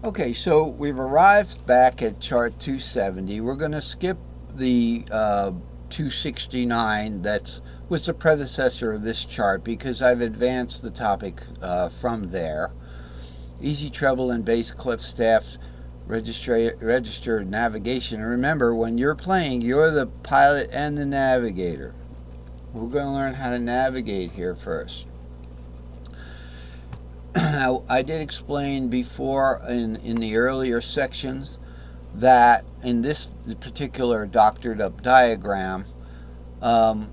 Okay, so we've arrived back at chart 270. We're going to skip the 269 that was the predecessor of this chart because I've advanced the topic from there. Easy treble and bass clef staff register navigation. And remember, when you're playing, you're the pilot and the navigator. We're going to learn how to navigate here first. Now, I did explain before in the earlier sections that in this particular doctored up diagram, um,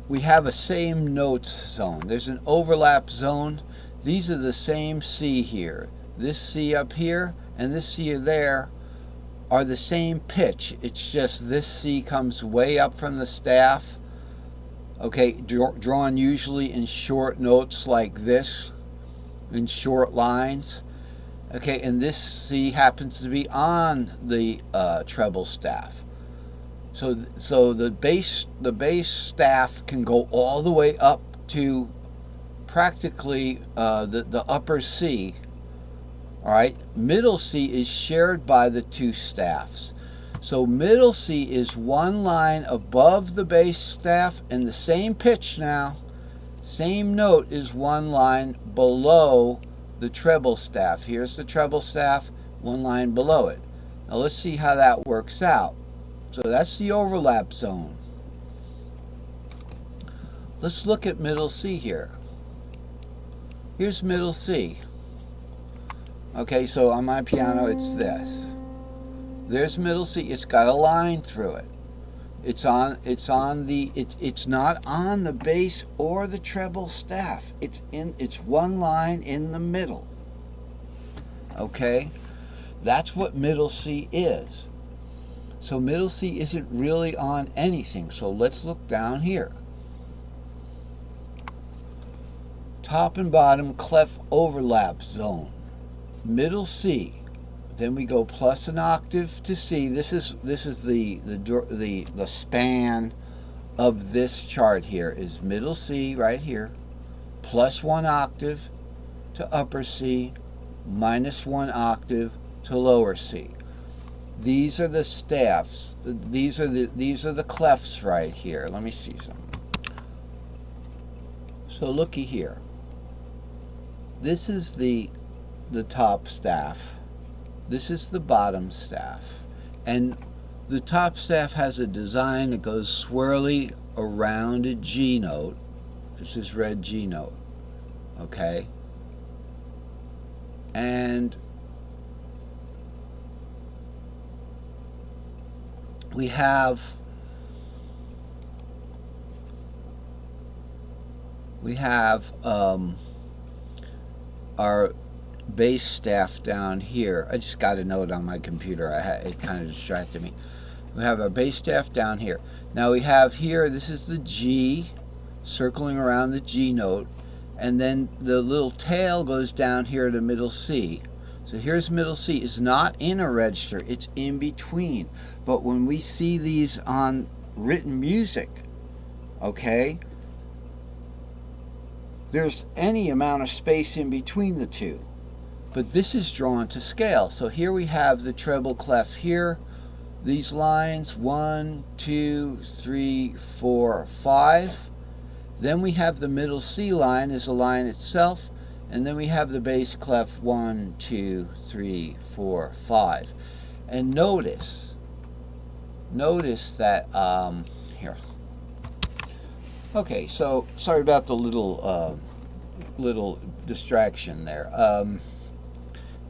we have a same notes zone. There's an overlap zone. These are the same C here. This C up here and this C there are the same pitch. It's just this C comes way up from the staff. Okay, drawn usually in short notes like this, in short lines. Okay, and this C happens to be on the treble staff. So the bass staff can go all the way up to practically the upper C. All right, middle C is shared by the two staffs. So middle C is one line above the bass staff, and the same pitch now, same note is one line below the treble staff. Here's the treble staff, one line below it. Now let's see how that works out. So that's the overlap zone. Let's look at middle C here. Here's middle C. Okay, so on my piano it's this. There's middle C. It's got a line through it. It's not on the bass or the treble staff. It's one line in the middle. Okay? That's what middle C is. So middle C isn't really on anything. So let's look down here. Top and bottom clef overlap zone. Middle C. Then we go plus an octave to C. This is the span of this chart here is middle C right here, plus 1 octave to upper C, minus 1 octave to lower C. These are the staffs. These are the clefs right here. Let me see some. So looky here. This is the top staff. This is the bottom staff. And the top staff has a design that goes swirly around a G note. This is red G note. Okay? And we have our bass staff down here. I just got a note on my computer. It kind of distracted me. We have our bass staff down here. Now we have here, this is the G, circling around the G note, and then the little tail goes down here to middle C. So here's middle C. It's not in a register, it's in between. But when we see these on written music, okay, there's any amount of space in between the two. But this is drawn to scale. So here we have the treble clef here. These lines, 1, 2, 3, 4, 5. Then we have the middle C line as a line itself. And then we have the bass clef 1, 2, 3, 4, 5. And notice that, here. Okay, so sorry about the little distraction there.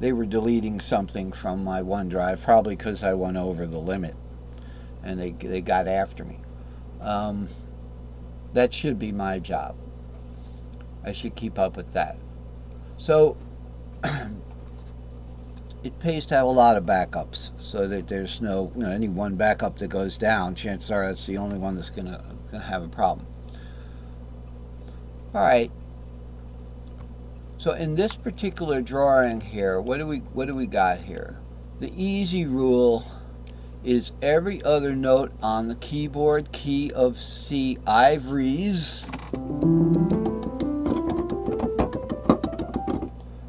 They were deleting something from my OneDrive, probably because I went over the limit, and they got after me. That should be my job. I should keep up with that. So it pays to have a lot of backups, so that there's no, any one backup that goes down, chances are that's the only one that's gonna have a problem. All right. So in this particular drawing here, what do we got here? The easy rule is every other note on the keyboard key of C ivories.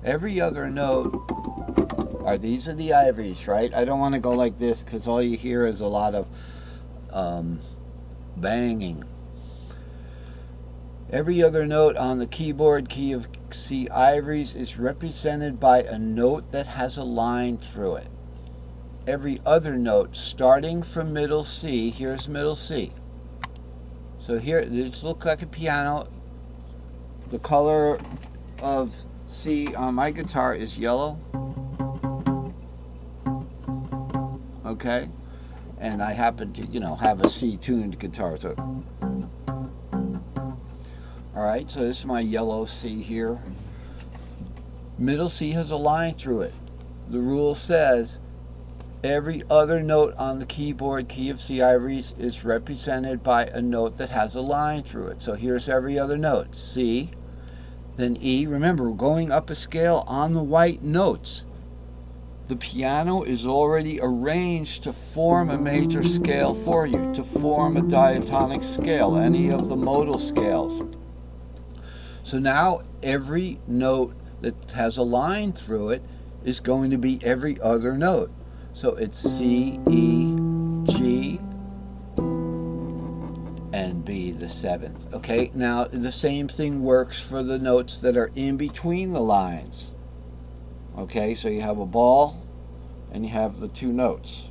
Every other note these are the ivories, right? I don't want to go like this because all you hear is a lot of banging. Every other note on the keyboard key of C ivories is represented by a note that has a line through it. Every other note starting from middle C, here's middle C. So here, this looks like a piano. The color of C on my guitar is yellow. Okay? And I happen to, have a C-tuned guitar. So, all right, so this is my yellow C here. Middle C has a line through it. The rule says every other note on the keyboard key of C ivories is represented by a note that has a line through it. So here's every other note. C, then E. Remember, we're going up a scale on the white notes. The piano is already arranged to form a major scale for you, to form a diatonic scale, any of the modal scales. So now every note that has a line through it is going to be every other note. So it's C, E, G, and B, the seventh. Okay, now the same thing works for the notes that are in between the lines. Okay, so you have a ball and you have the two notes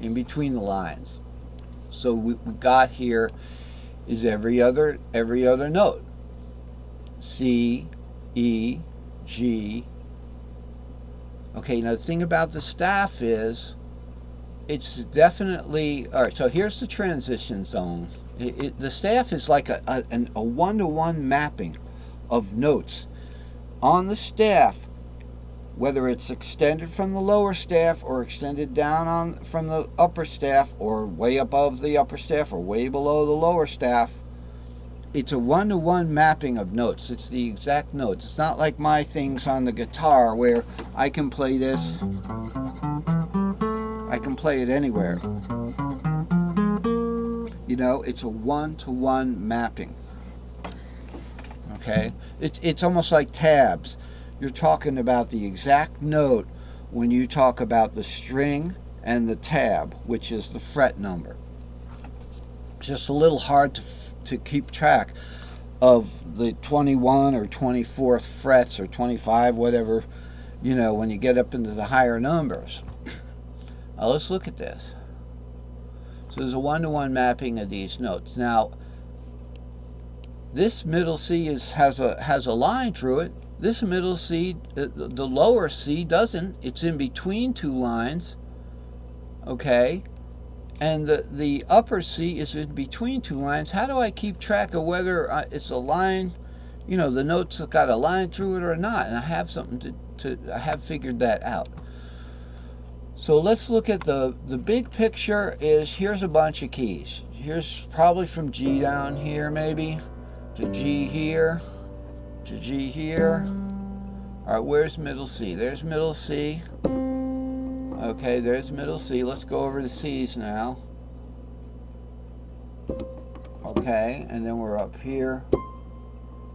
in between the lines. So we got here is every other note. C, E, G. Okay, now the thing about the staff is it's definitely, all right, so here's the transition zone. The staff is like a one-to-one mapping of notes. On the staff, whether it's extended from the lower staff or extended down from the upper staff or way above the upper staff or way below the lower staff, it's a one-to-one mapping of notes. It's the exact notes. It's not like my things on the guitar where I can play this. I can play it anywhere. It's a one-to-one mapping. Okay? It's almost like tabs. You're talking about the exact note when you talk about the string and the tab, which is the fret number. It's just a little hard to keep track of the 21 or 24th frets or 25, whatever, when you get up into the higher numbers. Now let's look at this. So there's a one-to-one mapping of these notes. Now, this middle C has a line through it. This middle C, the lower C doesn't. It's in between two lines. Okay? And the upper C is in between two lines. How do I keep track of whether it's a line, the notes have got a line through it or not? And I have something I have figured that out. So let's look at the big picture. Here's a bunch of keys. Here's probably from G down here maybe, to G here, to G here. All right, where's middle C? There's middle C. Okay, there's middle C. Let's go over to C's now. Okay, and then we're up here,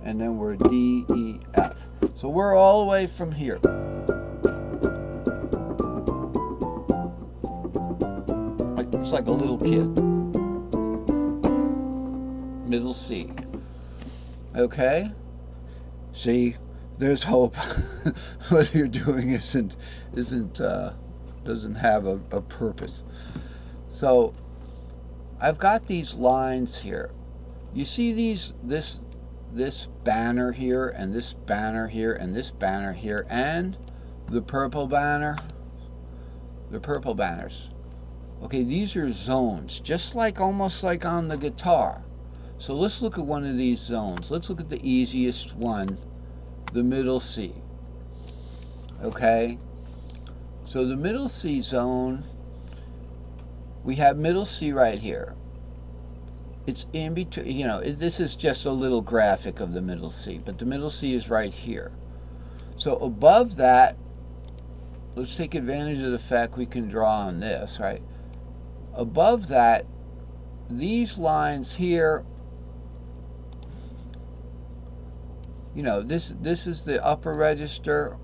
and then we're D, E, F. So we're all the way from here. It's like a little kid. Middle C. Okay? See, there's hope. What you're doing doesn't have a purpose. So I've got these lines here. You see this banner here and this banner here and this banner here and the purple banner, the purple banners. Okay, these are zones, just like almost like on the guitar. So let's look at one of these zones. Let's look at the easiest one, the middle C. Okay, so the middle C zone, we have middle C right here. It's in between, this is just a little graphic of the middle C, but the middle C is right here. So above that, let's take advantage of the fact we can draw on this, right? Above that, these lines here, this is the upper register,